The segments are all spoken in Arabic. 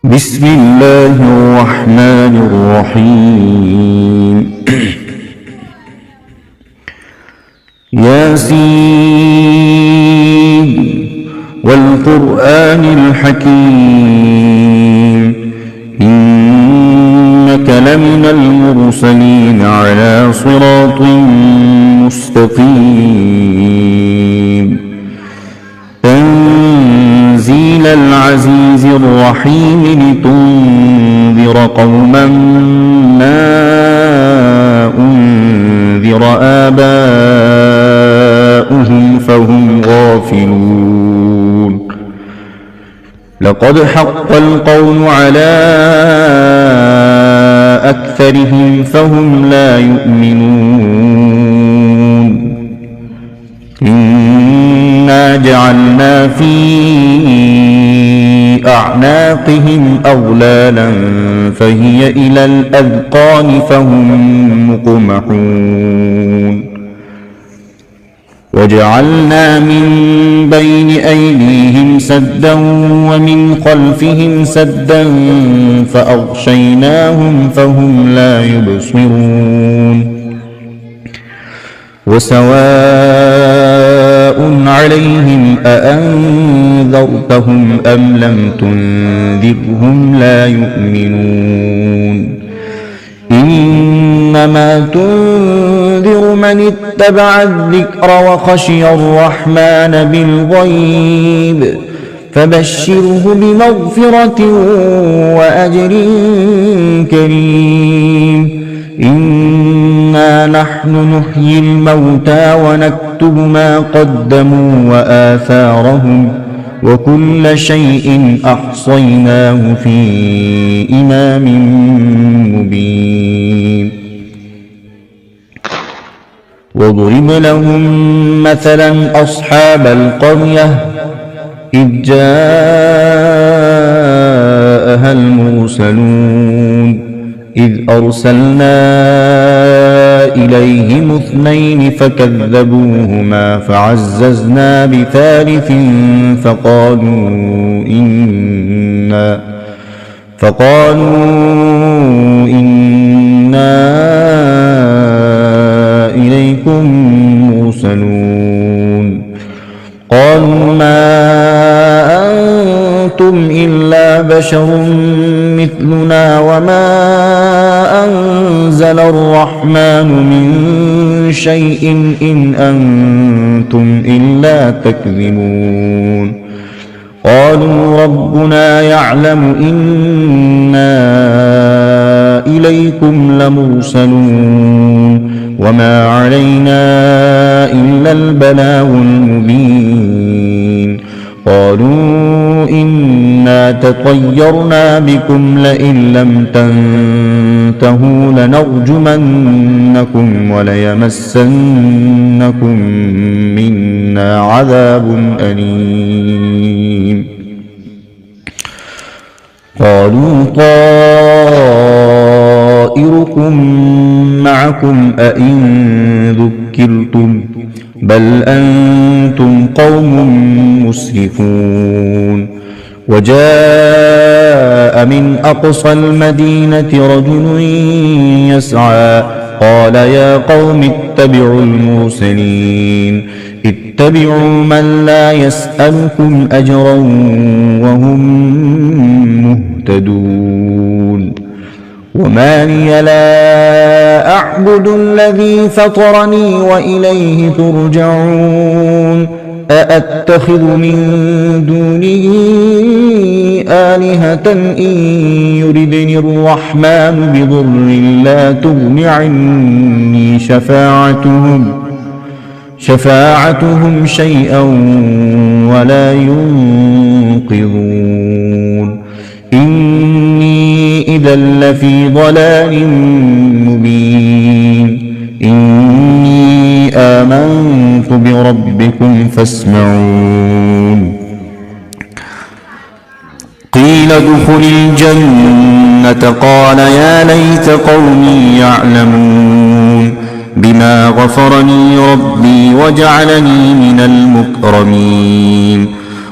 بسم الله الرحمن الرحيم ياسين والقرآن الحكيم إنك لمن المرسلين على صراط مستقيم تنزيل العزيز الرحيم لتنذر قوما ما أنذر آباؤهم فهم غافلون لقد حق القول على أكثرهم فهم لا يؤمنون إنا جعلنا في أعناقهم أغلالا فهي إلى الأذقان فهم مقمحون وجعلنا من بين أيديهم سدا ومن خلفهم سدا فأغشيناهم فهم لا يبصرون وسواء عليهم أأنذرتهم أم لم تنذرهم لا يؤمنون إنما تنذر من اتبع الذكر وخشي الرحمن بالغيب فبشره بمغفرة وأجر كريم إنا نحن نحيي الموتى ونكتب ما قدموا وآثارهم وكل شيء أحصيناه في إمام مبين واضرب لهم مثلا أصحاب القرية إذ جاءها المرسلون إذ أرسلنا إليهم اثنين فكذبوهما فعززنا بثالث فقالوا إنا إليكم مرسلون قالوا ما أنتم إلا بشر مثلنا وما أنزل الرحمن من شيء إن أنتم إلا تكذبون قالوا ربنا يعلم إنا إليكم لمرسلون وما علينا إلا البلاغ المبين قالوا إنا تطيرنا بكم لئن لم تنتهوا لنرجمنكم وليمسنكم منا عذاب أليم قالوا طائركم معكم أئن ذكرتم بل أنتم قوم مسرفون وجاء من أقصى المدينة رجل يسعى قال يا قوم اتبعوا المرسلين اتبعوا من لا يسألكم أجرا وهم مهتدون وما لي لا أعبد الذي فطرني وإليه ترجعون أأتخذ من دونه آلهة إن يردني الرحمن بضر لا تغن عني شفاعتهم شيئا ولا ينقذون إني إذا لفي ضلال مبين إني آمنت بربكم فاسمعون قيل ادخل الجنة قال يا ليت قومي يعلمون بما غفرني ربي وجعلني من المكرمين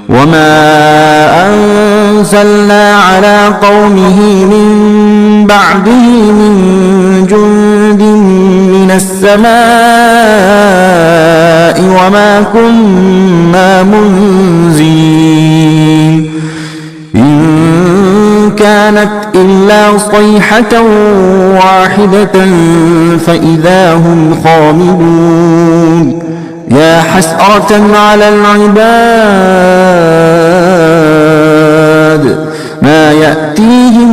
وما أرسلنا على قومه من بعده من جند من السماء وما كنا منزلين إن كانت إلا صيحة واحدة فإذا هم خامدون يا حسرة على العباد ما يأتيهم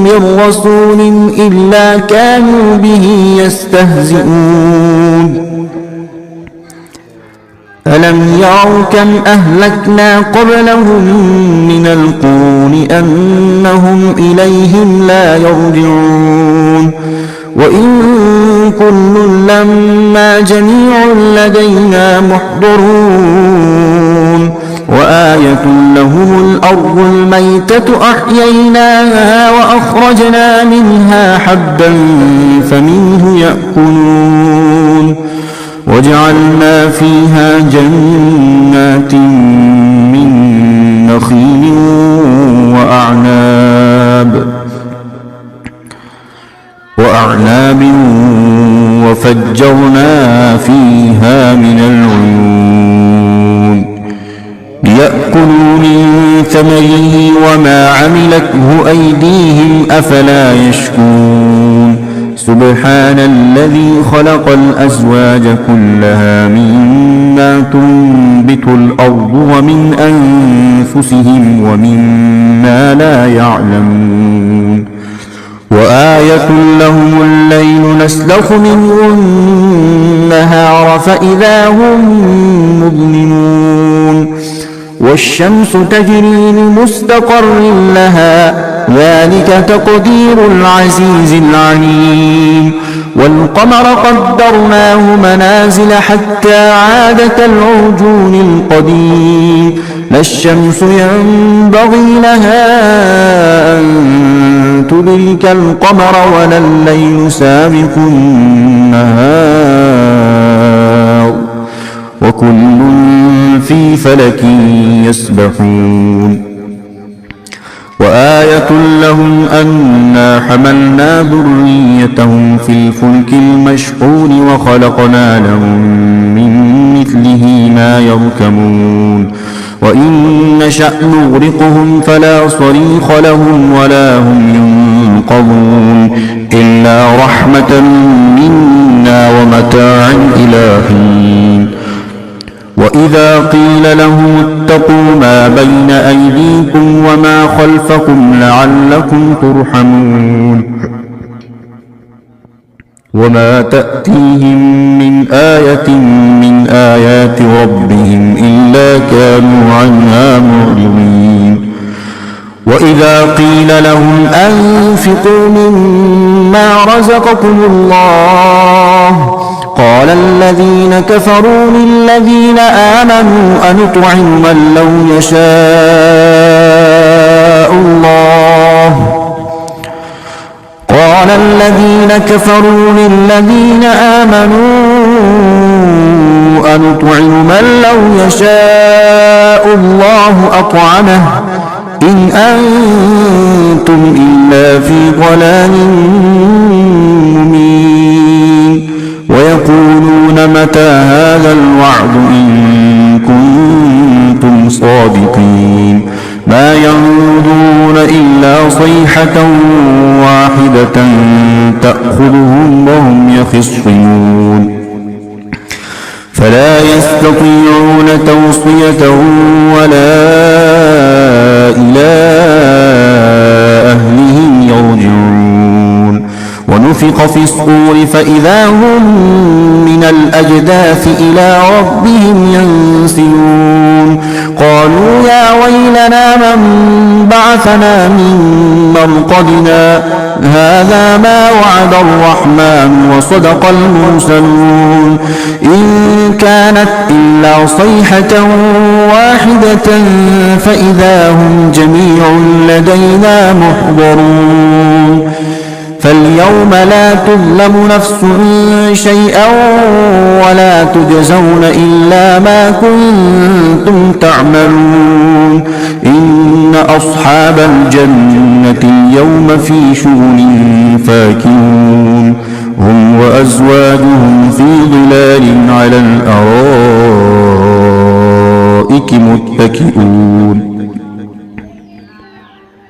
من رسول إلا كانوا به يستهزئون ألم يروا كم أهلكنا قبلهم من القرون أنهم إليهم لا يرجعون وإن كل لما جميع لدينا محضرون وآية لهم الأرض الميتة أحييناها وأخرجنا منها حبا فمنه يأكلون وجعلنا فيها جنات من نخيل وأعناب وفجرنا فيها من العيون ليأكلوا من ثمره وما عملته أيديهم أفلا يشكرون سبحان الذي خلق الأزواج كلها مما تنبت الأرض ومن أنفسهم ومما لا يعلمون وآية لهم الليل نسلخ منه النهار فإذا هم مظلمون والشمس تجري لمستقر لها ذلك تقدير العزيز العليم والقمر قدرناه منازل حتى عاد كالعرجون القديم لا الشمس ينبغي لها أن تدرك القمر ولا الليل سابق النهار وكل في فلك يسبحون وآية لهم أنا حملنا ذريتهم في الفلك المشحون وخلقنا لهم من مثله ما يركبون وإن نشأ نغرقهم فلا صريخ لهم ولا هم ينقذون إلا رحمة منا ومتاعا إلى حين وإذا قيل لهم اتقوا ما بين أيديكم وما خلفكم لعلكم ترحمون وما تأتيهم من آية من آيات ربهم إلا كانوا عنها معرضين وإذا قيل لهم أنفقوا مما رزقكم الله قال الذين كفروا للذين آمنوا أنطعم من لو يشاء الله قال الذين كفروا للذين آمنوا أنطعم من لو يشاء الله أطعمه إن أنتم إلا في ضلال مبين ويقولون متى هذا الوعد إن كنتم صادقين ما ينظرون إلا صيحة واحدة تأخذهم وهم يخصمون فلا يستطيعون توصية ولا إلى أهلهم يرجعون ونفخ في الصور فإذا هم من الأجداث إلى ربهم ينسلون قالوا يا ويلنا من بعثنا من مرقدنا هذا ما وعد الرحمن وصدق المرسلون إن كانت إلا صيحة واحدة فإذا هم جميع لدينا محضرون فاليوم لا تظلم نفس شيئا ولا تجزون إلا ما كنتم تعملون إن أصحاب الجنة اليوم في شغل فاكهون هم وأزواجهم في ظلال على الأرائك متكئون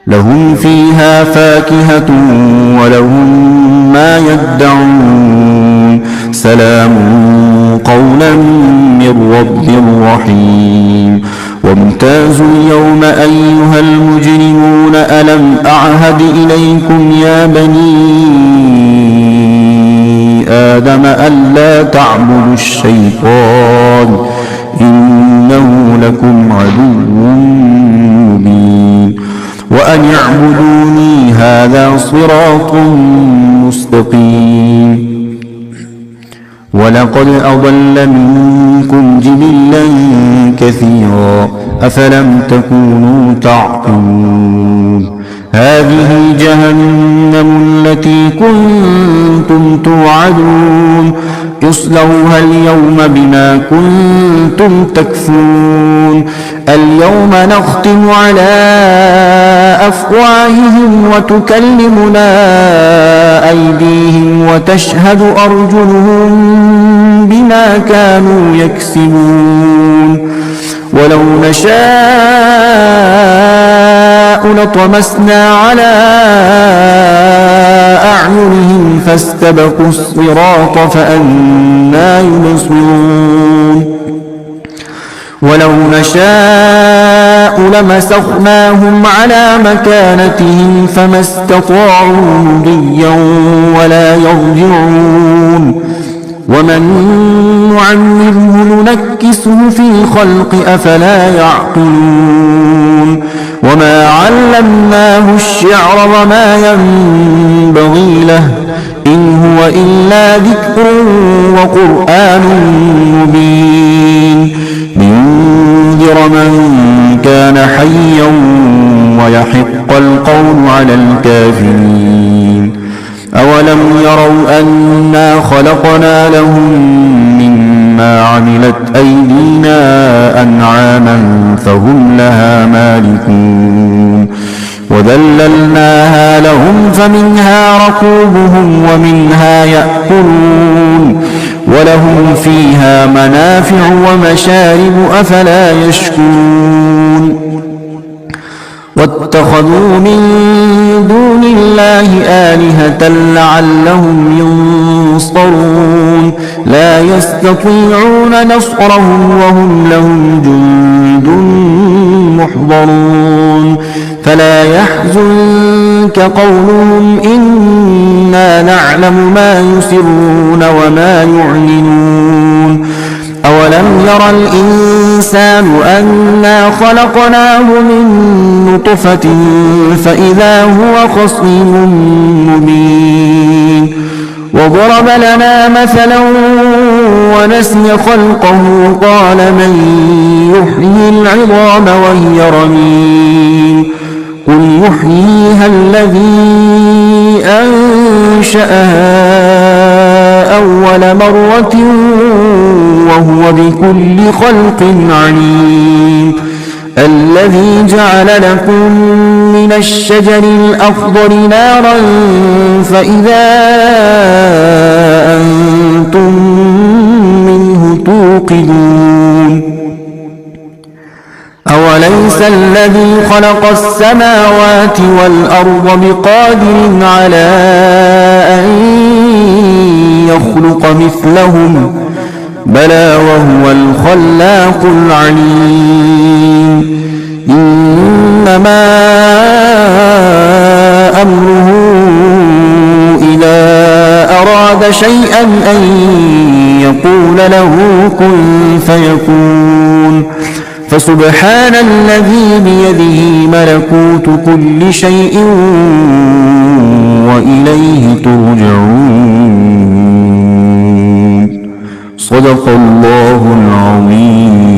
لهم فيها فاكهة ولهم ما يدعون سلام قولا من رب رحيم وامتازوا اليوم أيها المجرمون ألم أعهد إليكم يا بني آدم ألا تعبدوا الشيطان إنه لكم عدو مبين وأن اعبدوني هذا صراط مستقيم ولقد أضل منكم جبلا كثيرا أفلم تكونوا تعقلون هذه جهنم التي كنتم توعدون اصلوها اليوم بما كنتم تكفرون اليوم نختم على أفواههم وتكلمنا أيديهم وتشهد أرجلهم بما كانوا يكسبون ولو نشاء لطمسنا على أعينهم فاستبقوا الصراط فأنى يبصرون ولو نشاء لمسخناهم على مكانتهم فما استطاعوا مضيا ولا يرجعون ومن نعمره ننكسه في الخلق أفلا يعقلون وما علمناه الشعر وما ينبغي له إن هو إلا ذكر وقرآن مبين لينذر من كان حيا ويحق القول على الكافرين أولم يروا أنا خلقنا لهم مما عملت أيدينا أنعاما فهم لها مالكون وذللناها لهم فمنها ركوبهم ومنها يأكلون ولهم فيها منافع ومشارب أفلا يشكرون واتخذوا من دون الله آلهة لعلهم ينصرون لا يستطيعون نصرهم وهم لهم جند محضرون فلا يحزنك قولهم إنا نعلم ما يسرون وما يعلنون أولم ير الإنسان أنا خلقناه من نطفة فإذا هو خصيم مبين وضرب لنا مثلا ونسي خلقه قال من يحيي العظام وهي رميم قل يحييها الذي أنشأها أول مرة وهو بكل خلق عليم الذي جعل لكم من الشجر الأخضر نارا فإذا أنتم منه توقدون أوليس الذي خلق السماوات والأرض بقادر على أن يخلق مثلهم بلى وهو الخلاق العليم إنما أمره إذا أراد شيئا أن يقول له كن فيكون فسبحان الذي بيده ملكوت كل شيء وإليه ترجعون صدق الله العظيم.